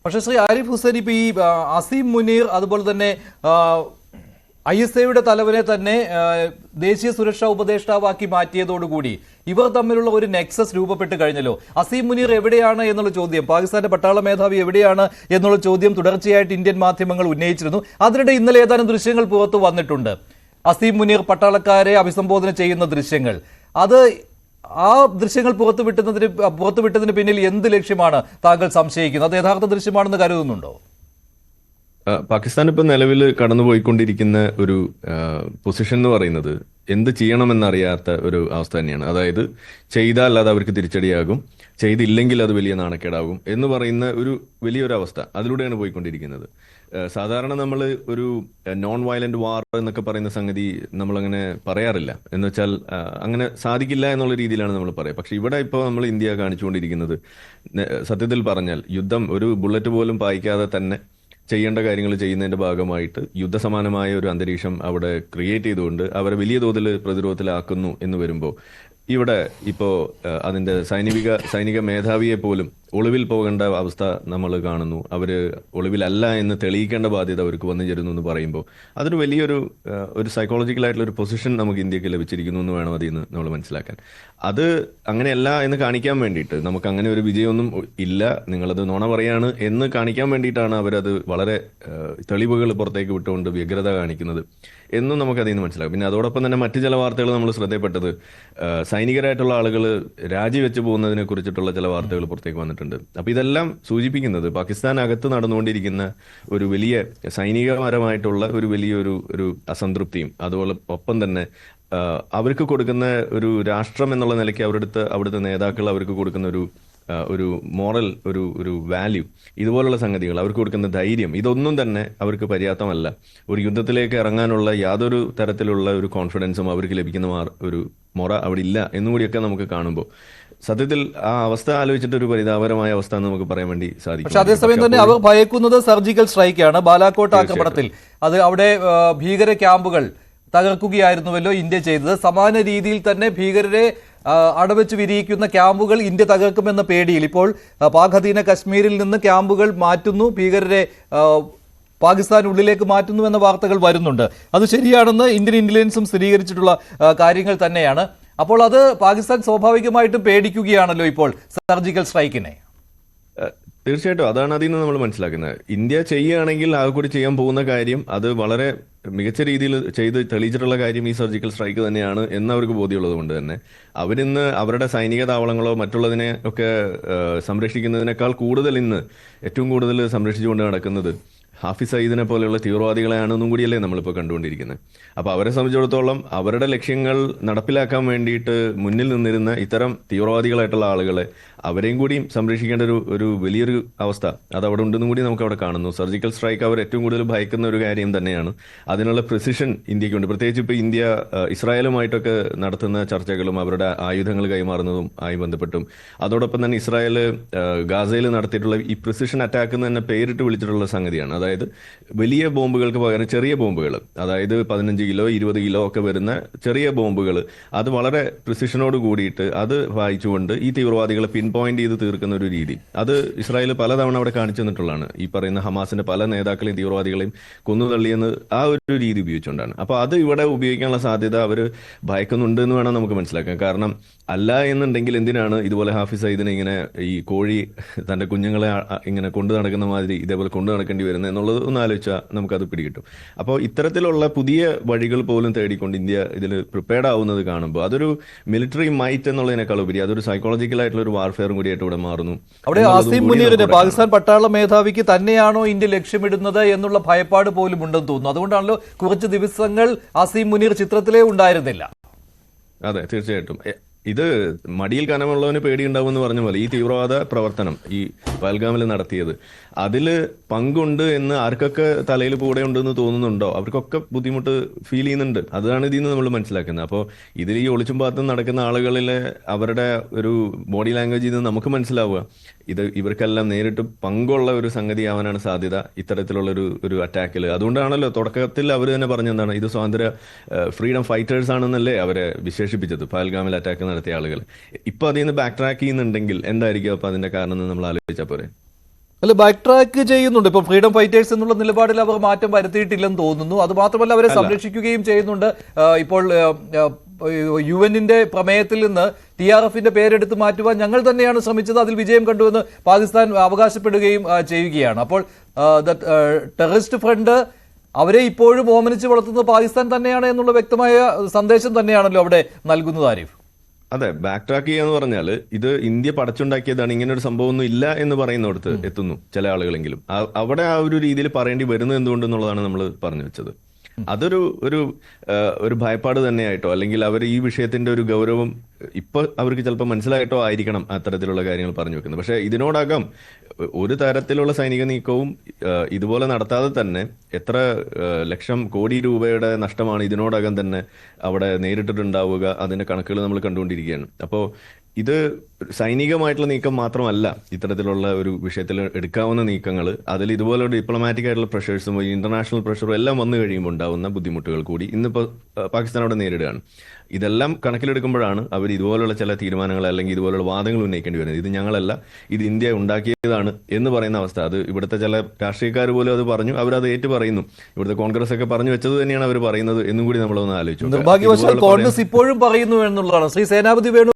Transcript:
പക്ഷേ ശ്രീ ആരിഫ് ഹുസൈൻ, ഇപ്പൊ ഈ അസീം മുനീർ അതുപോലെ തന്നെ ISIയുടെ തലവനെ തന്നെ ദേശീയ സുരക്ഷാ ഉപദേഷ്ടാവാക്കി മാറ്റിയതോടുകൂടി ഇവർ തമ്മിലുള്ള ഒരു നെക്സസ് രൂപപ്പെട്ട് കഴിഞ്ഞല്ലോ. അസീം മുനീർ എവിടെയാണ് എന്നുള്ള ചോദ്യം, പാകിസ്ഥാന്റെ പട്ടാള മേധാവി എവിടെയാണ് എന്നുള്ള ചോദ്യം തുടർച്ചയായിട്ട് ഇന്ത്യൻ മാധ്യമങ്ങൾ ഉന്നയിച്ചിരുന്നു. അതിനിടെ ഇന്നലെ ഏതാനും ദൃശ്യങ്ങൾ പുറത്തു വന്നിട്ടുണ്ട്. അസീം മുനീർ പട്ടാളക്കാരെ അഭിസംബോധന ചെയ്യുന്ന ദൃശ്യങ്ങൾ. അത് ആ ദൃശ്യങ്ങൾ പുറത്തുവിട്ടതിന് പിന്നിൽ എന്ത് ലക്ഷ്യമാണ് താങ്കൾ സംശയിക്കുന്നത്? അത് യഥാർത്ഥ ദൃശ്യമാണെന്ന് കരുതുന്നുണ്ടോ? പാകിസ്ഥാൻ ഇപ്പൊ നിലവിൽ കടന്നുപോയിക്കൊണ്ടിരിക്കുന്ന ഒരു പൊസിഷൻ എന്ന് പറയുന്നത് എന്ത് ചെയ്യണമെന്നറിയാത്ത ഒരു അവസ്ഥ തന്നെയാണ്. അതായത് ചെയ്താൽ അത് അവർക്ക് തിരിച്ചടിയാകും, ചെയ്തില്ലെങ്കിൽ അത് വലിയ നാണക്കേടാകും എന്ന് പറയുന്ന ഒരു വലിയൊരു അവസ്ഥ അതിലൂടെയാണ് പോയിക്കൊണ്ടിരിക്കുന്നത്. സാധാരണ നമ്മൾ ഒരു നോൺ വയലന്റ് വാർ എന്നൊക്കെ പറയുന്ന സംഗതി നമ്മളങ്ങനെ പറയാറില്ല. എന്ന് വെച്ചാൽ അങ്ങനെ സാധിക്കില്ല എന്നുള്ള രീതിയിലാണ് നമ്മൾ പറയുക. പക്ഷെ ഇവിടെ ഇപ്പോൾ നമ്മൾ ഇന്ത്യ കാണിച്ചുകൊണ്ടിരിക്കുന്നത് സത്യത്തിൽ പറഞ്ഞാൽ യുദ്ധം ഒരു ബുള്ളറ്റ് പോലും പായിക്കാതെ തന്നെ ചെയ്യേണ്ട കാര്യങ്ങൾ ചെയ്യുന്നതിന്റെ ഭാഗമായിട്ട് യുദ്ധസമാനമായ ഒരു അന്തരീക്ഷം അവിടെ ക്രിയേറ്റ് ചെയ്തുകൊണ്ട് അവരെ വലിയ തോതിൽ പ്രതിരോധത്തിലാക്കുന്നു എന്ന് വരുമ്പോൾ ഇവിടെ ഇപ്പോൾ അതിന്റെ സൈനിക മേധാവിയെ പോലും ഒളിവിൽ പോകേണ്ട അവസ്ഥ നമ്മൾ കാണുന്നു. അവർ ഒളിവിലല്ല എന്ന് തെളിയിക്കേണ്ട ബാധ്യത അവർക്ക് വന്നു ചേരുന്നു എന്ന് പറയുമ്പോൾ അതൊരു വലിയൊരു സൈക്കോളജിക്കലായിട്ടുള്ള ഒരു പൊസിഷൻ നമുക്ക് ഇന്ത്യക്ക് ലഭിച്ചിരിക്കുന്നു എന്ന് വേണം അതിൽ നിന്ന് നമ്മൾ മനസ്സിലാക്കാൻ. അത് അങ്ങനെയല്ല എന്ന് കാണിക്കാൻ വേണ്ടിയിട്ട്, നമുക്ക് അങ്ങനെ ഒരു വിജയമൊന്നും ഇല്ല, നിങ്ങളത് നുണ പറയാണ് എന്ന് കാണിക്കാൻ വേണ്ടിയിട്ടാണ് അവരത് വളരെ തെളിവുകൾ പുറത്തേക്ക് വിട്ടുകൊണ്ട് വ്യഗ്രത കാണിക്കുന്നത് എന്നും നമുക്ക് അതിൽ നിന്ന് മനസ്സിലാക്കും. പിന്നെ അതോടൊപ്പം തന്നെ മറ്റു ചില വാർത്തകൾ നമ്മൾ ശ്രദ്ധയപ്പെട്ടത് സൈനികരായിട്ടുള്ള ആളുകൾ രാജിവെച്ച് പോകുന്നതിനെ കുറിച്ചിട്ടുള്ള ചില വാർത്തകൾ പുറത്തേക്ക് വന്നിട്ടുണ്ട്. അപ്പൊ ഇതെല്ലാം സൂചിപ്പിക്കുന്നത് പാകിസ്ഥാനകത്ത് നടന്നുകൊണ്ടിരിക്കുന്ന ഒരു വലിയ സൈനികപരമായിട്ടുള്ള ഒരു വലിയൊരു അസംതൃപ്തിയും അതുപോലെ ഒപ്പം തന്നെ അവർക്ക് കൊടുക്കുന്ന ഒരു രാഷ്ട്രം എന്നുള്ള നിലയ്ക്ക് അവിടുത്തെ നേതാക്കൾ അവർക്ക് കൊടുക്കുന്ന ഒരു മോറൽ ഒരു വാല്യൂ, ഇതുപോലുള്ള സംഗതികൾ അവർക്ക് കൊടുക്കുന്ന ധൈര്യം, ഇതൊന്നും തന്നെ അവർക്ക് പര്യാപ്തമല്ല. ഒരു യുദ്ധത്തിലേക്ക് ഇറങ്ങാനുള്ള യാതൊരു തരത്തിലുള്ള ഒരു കോൺഫിഡൻസും അവർക്ക് ലഭിക്കുന്ന ഒരു മൊറ അവിടെ ഇല്ല എന്നുകൂടിയൊക്കെ നമുക്ക് കാണുമ്പോൾ സത്യത്തിൽ ആ അവസ്ഥ ആലോചിച്ചിട്ട് ഒരു പരിതാപകരമായ അവസ്ഥ എന്ന് നമുക്ക് പറയാൻ വേണ്ടി സാധിക്കും. പക്ഷെ അതേസമയം തന്നെ അവർ ഭയക്കുന്നത് സർജിക്കൽ സ്ട്രൈക്കാണ്. ബാലാക്കോട്ട് ആക്രമണത്തിൽ അത് അവിടെ ഭീകര ക്യാമ്പുകൾ തകർക്കുകയായിരുന്നുവല്ലോ ഇന്ത്യ ചെയ്തത്. സമാന രീതിയിൽ തന്നെ ഭീകരരെ അടവെച്ച് വിരിയിക്കുന്ന ക്യാമ്പുകൾ ഇന്ത്യ തകർക്കുമെന്ന പേടിയിൽ ഇപ്പോൾ പാക് അധീന കശ്മീരിൽ നിന്ന് ക്യാമ്പുകൾ മാറ്റുന്നു, ഭീകരരെ പാകിസ്ഥാനുള്ളിലേക്ക് മാറ്റുന്നു എന്ന വാർത്തകൾ വരുന്നുണ്ട്. അത് ശരിയാണെന്ന് ഇന്ത്യൻ ഇന്റലിജൻസും സ്ഥിരീകരിച്ചിട്ടുള്ള കാര്യങ്ങൾ തന്നെയാണ്. അപ്പോൾ അത് പാകിസ്ഥാൻ സ്വാഭാവികമായിട്ടും പേടിക്കുകയാണല്ലോ ഇപ്പോൾ സർജിക്കൽ സ്ട്രൈക്കിനെ. തീർച്ചയായിട്ടും അതാണ് അതിൽ നിന്ന് നമ്മൾ മനസ്സിലാക്കുന്നത്. ഇന്ത്യ ചെയ്യുകയാണെങ്കിൽ ആ കൂടി ചെയ്യാൻ പോകുന്ന കാര്യം അത് വളരെ മികച്ച രീതിയിൽ ചെയ്ത് തെളിയിച്ചിട്ടുള്ള കാര്യം ഈ സർജിക്കൽ സ്ട്രൈക്ക് തന്നെയാണ് എന്ന് അവർക്ക് ബോധ്യമുള്ളത് കൊണ്ട് തന്നെ അവരിന്ന് അവരുടെ സൈനിക താവളങ്ങളോ മറ്റുള്ളതിനെ ഒക്കെ സംരക്ഷിക്കുന്നതിനേക്കാൾ കൂടുതൽ ഇന്ന് ഏറ്റവും കൂടുതൽ സംരക്ഷിച്ചുകൊണ്ട് നടക്കുന്നത് ഹാഫിസ് സയ്യിദിനെ പോലെയുള്ള തീവ്രവാദികളെയാണെന്നും കൂടിയല്ലേ നമ്മളിപ്പോൾ കണ്ടുകൊണ്ടിരിക്കുന്നത്. അപ്പോൾ അവരെ സംബന്ധിച്ചിടത്തോളം അവരുടെ ലക്ഷ്യങ്ങൾ നടപ്പിലാക്കാൻ വേണ്ടിയിട്ട് മുന്നിൽ നിന്നിരുന്ന ഇത്തരം തീവ്രവാദികളായിട്ടുള്ള ആളുകളെ അവരെയും കൂടിയും സംരക്ഷിക്കേണ്ട ഒരു വലിയൊരു അവസ്ഥ അത് അവിടെ ഉണ്ടെന്നും കൂടി നമുക്ക് അവിടെ കാണുന്നു. സർജിക്കൽ സ്ട്രൈക്ക് അവർ ഏറ്റവും കൂടുതൽ ഭയക്കുന്ന ഒരു കാര്യം തന്നെയാണ്. അതിനുള്ള പ്രിസിഷൻ ഇന്ത്യക്കുണ്ട്. പ്രത്യേകിച്ച് ഇപ്പോൾ ഇന്ത്യ ഇസ്രായേലുമായിട്ടൊക്കെ നടത്തുന്ന ചർച്ചകളും അവരുടെ ആയുധങ്ങൾ കൈമാറുന്നതും ആയി ബന്ധപ്പെട്ടും അതോടൊപ്പം തന്നെ ഇസ്രായേൽ ഗാസയിൽ നടത്തിയിട്ടുള്ള ഈ പ്രിസിഷൻ അറ്റാക്ക് എന്ന് തന്നെ പേരിട്ട് വിളിച്ചിട്ടുള്ള സംഗതിയാണ്. അതായത് വലിയ ബോംബുകൾക്ക് പകരം ചെറിയ ബോംബുകൾ, അതായത് 15 കിലോ 20 കിലോ ഒക്കെ വരുന്ന ചെറിയ ബോംബുകൾ അത് വളരെ പ്രിസിഷനോട് കൂടിയിട്ട് അത് വായിച്ചുകൊണ്ട് ഈ തീവ്രവാദികളെ പിൻ പോയിന്റ് ചെയ്ത് തീർക്കുന്ന ഒരു രീതി അത് ഇസ്രായേൽ പലതവണ അവിടെ കാണിച്ചു തന്നിട്ടുള്ളതാണ്. ഈ പറയുന്ന ഹമാസിന്റെ പല നേതാക്കളെയും തീവ്രവാദികളെയും കൊന്നുതള്ളിയെന്ന് ആ ഒരു രീതി ഉപയോഗിച്ചുകൊണ്ടാണ്. അപ്പോൾ അത് ഇവിടെ ഉപയോഗിക്കാനുള്ള സാധ്യത അവർ ഭയക്കുന്നുണ്ട് എന്ന് വേണം നമുക്ക് മനസ്സിലാക്കാൻ. കാരണം അല്ല എന്നുണ്ടെങ്കിൽ എന്തിനാണ് ഇതുപോലെ ഹാഫിസ് സയ്യിദിനെ ഇങ്ങനെ ഈ കോഴി തന്റെ കുഞ്ഞുങ്ങളെ ഇങ്ങനെ കൊണ്ടു നടക്കുന്ന മാതിരി ഇതേപോലെ കൊണ്ടു നടക്കേണ്ടി വരുന്നത് എന്നുള്ളത് ഒന്ന് ആലോചിച്ചാൽ നമുക്കത് പിടികിട്ടും. അപ്പോൾ ഇത്തരത്തിലുള്ള പുതിയ വഴികൾ പോലും തേടിക്കൊണ്ട് ഇന്ത്യ ഇതിൽ പ്രിപ്പയർഡ് ആവുന്നത് കാണുമ്പോൾ അതൊരു മിലിറ്ററി മൈറ്റ് എന്നുള്ളതിനേക്കാൾ ഉപരി അതൊരു സൈക്കോളജിക്കൽ ആയിട്ടുള്ള ഒരു വാർഫെയറും കൂടിയായിട്ട് ഇവിടെ മാറുന്നു. അവിടെ അസീം മുനീറിന് പാകിസ്ഥാൻ പട്ടാള മേധാവിക്ക് തന്നെയാണോ ഇന്ത്യ ലക്ഷ്യമിടുന്നത് എന്നുള്ള ഭയപ്പാട് പോലും ഉണ്ടെന്ന് തോന്നുന്നു. അതുകൊണ്ടാണല്ലോ കുറച്ച് ദിവസങ്ങൾ അസീം മുനീർ ചിത്രത്തിലേ ഉണ്ടായിരുന്നില്ല. അതെ, തീർച്ചയായിട്ടും ഇത് മടിയിൽ കനമുള്ളവന് പേടിയുണ്ടാവുമെന്ന് പറഞ്ഞ പോലെ ഈ തീവ്രവാദ പ്രവർത്തനം ഈ പഹൽഗാമിൽ നടത്തിയത് അതിൽ പങ്കുണ്ട് എന്ന് ആർക്കൊക്കെ തലയിൽ കൂടെ ഉണ്ടെന്ന് തോന്നുന്നുണ്ടോ അവർക്കൊക്കെ ബുദ്ധിമുട്ട് ഫീൽ ചെയ്യുന്നുണ്ട്. അതാണ് ഇതിൽ നിന്ന് നമ്മൾ മനസ്സിലാക്കുന്നത്. അപ്പോൾ ഇതിൽ ഈ ഒളിച്ചും പാത്തും നടക്കുന്ന ആളുകളിലെ അവരുടെ ഒരു ബോഡി ലാംഗ്വേജിൽ നിന്ന് നമുക്ക് മനസ്സിലാവുക ഇത് ഇവർക്കെല്ലാം നേരിട്ട് പങ്കുള്ള ഒരു സംഗതി ആവാനാണ് സാധ്യത ഇത്തരത്തിലുള്ള ഒരു അറ്റാക്കിൽ. അതുകൊണ്ടാണല്ലോ തുടക്കത്തിൽ അവർ തന്നെ പറഞ്ഞെന്താണ് ഇത് സ്വാതന്ത്ര്യ ഫ്രീഡം ഫൈറ്റേഴ്സ് ആണെന്നല്ലേ അവരെ വിശേഷിപ്പിച്ചത് പഹൽഗാമിൽ അറ്റാക്ക് നടത്തിയ ആളുകൾ. ഇപ്പൊ അതിൽ നിന്ന് ബാക്ക് ട്രാക്ക് ചെയ്യുന്നുണ്ടെങ്കിൽ എന്തായിരിക്കും അപ്പൊ അതിന്റെ കാരണം എന്ന് നമ്മൾ ആലോചിച്ചാൽ പോരെ. അല്ല, ബാക്ക് ട്രാക്ക് ചെയ്യുന്നുണ്ട്. ഇപ്പൊ ഫ്രീഡം ഫൈറ്റേഴ്സ് എന്നുള്ള നിലപാടിൽ അവർ മാറ്റം വരുത്തിയിട്ടില്ലെന്ന് തോന്നുന്നു. അത് മാത്രമല്ല, അവരെ സംരക്ഷിക്കുകയും ചെയ്യുന്നുണ്ട്. ഇപ്പോൾ UN-ന്റെ പ്രമേയത്തിൽ നിന്ന് TRF-ന്റെ പേരെടുത്ത് മാറ്റുവാൻ ഞങ്ങൾ തന്നെയാണ് ശ്രമിച്ചത്, അതിൽ വിജയം കണ്ടുവെന്ന് പാകിസ്ഥാൻ അവകാശപ്പെടുകയും ചെയ്യുകയാണ്. അപ്പോൾ ടെററിസ്റ്റ് ഫ്രണ്ട് അവരെ ഇപ്പോഴും ഓമനിച്ച് വളർത്തുന്നത് പാകിസ്ഥാൻ തന്നെയാണ് എന്നുള്ള വ്യക്തമായ സന്ദേശം തന്നെയാണല്ലോ അവിടെ നൽകുന്നത് ആരിഫ്. അതെ, ബാക്ക് ട്രാക്ക് ചെയ്യാന്ന് പറഞ്ഞാൽ ഇത് ഇന്ത്യ പടച്ചുണ്ടാക്കിയതാണ്, ഇങ്ങനെ ഒരു സംഭവം ഒന്നും ഇല്ല എന്ന് പറയുന്നിടത്ത് എത്തുന്നു ചില ആളുകളെങ്കിലും. അവിടെ ആ ഒരു രീതിയിൽ പറയേണ്ടി വരുന്നത് എന്തുകൊണ്ടെന്നുള്ളതാണ് നമ്മൾ പറഞ്ഞു വെച്ചത്. അതൊരു ഒരു ഭയപ്പാട് തന്നെയായിട്ടോ, അല്ലെങ്കിൽ അവർ ഈ വിഷയത്തിന്റെ ഒരു ഗൗരവം ഇപ്പൊ അവർക്ക് ചിലപ്പോൾ മനസ്സിലായിട്ടോ ആയിരിക്കണം അത്തരത്തിലുള്ള കാര്യങ്ങൾ പറഞ്ഞു വെക്കുന്നത്. പക്ഷെ ഇതിനോടകം ഒരു തരത്തിലുള്ള സൈനിക നീക്കവും ഇതുപോലെ നടത്താതെ തന്നെ എത്ര ലക്ഷം കോടി രൂപയുടെ നഷ്ടമാണ് ഇതിനോടകം തന്നെ അവിടെ നേരിട്ടിട്ടുണ്ടാവുക, അതിന്റെ കണക്കുകൾ നമ്മൾ കണ്ടുകൊണ്ടിരിക്കുകയാണ്. അപ്പോൾ ഇത് സൈനികമായിട്ടുള്ള നീക്കം മാത്രമല്ല, ഇത്തരത്തിലുള്ള ഒരു വിഷയത്തിൽ എടുക്കാവുന്ന നീക്കങ്ങൾ, അതിൽ ഇതുപോലെ ഡിപ്ലോമാറ്റിക് ആയിട്ടുള്ള പ്രഷേഴ്സും ഇന്റർനാഷണൽ പ്രഷറും എല്ലാം വന്നു കഴിയുമ്പോൾ ഉണ്ടാവുന്ന ബുദ്ധിമുട്ടുകൾ കൂടി ഇന്നിപ്പോൾ പാകിസ്ഥാൻ അവിടെ നേരിടുകയാണ്. ഇതെല്ലാം കണക്കിലെടുക്കുമ്പോഴാണ് അവർ ഇതുപോലുള്ള ചില തീരുമാനങ്ങൾ അല്ലെങ്കിൽ ഇതുപോലുള്ള വാദങ്ങൾ ഉന്നയിക്കേണ്ടി വരുന്നത്. ഇത് ഞങ്ങളല്ല, ഇത് ഇന്ത്യ ഉണ്ടാക്കിയതാണ് എന്ന് പറയുന്ന അവസ്ഥ. അത് ഇവിടുത്തെ ചില രാഷ്ട്രീയക്കാർ പോലും അത് പറഞ്ഞു, അവരത് ഏറ്റു പറയുന്നു. ഇവിടുത്തെ കോൺഗ്രസ് ഒക്കെ പറഞ്ഞു വെച്ചത് തന്നെയാണ് അവർ പറയുന്നത് എന്നും കൂടി നമ്മളൊന്ന് ആലോചിച്ചു. നിർഭാഗ്യവശാൽ കോൺഗ്രസ് ഇപ്പോഴും പറയുന്നു എന്നുള്ളതാണ്. ശ്രീ സേനാപതി വേണു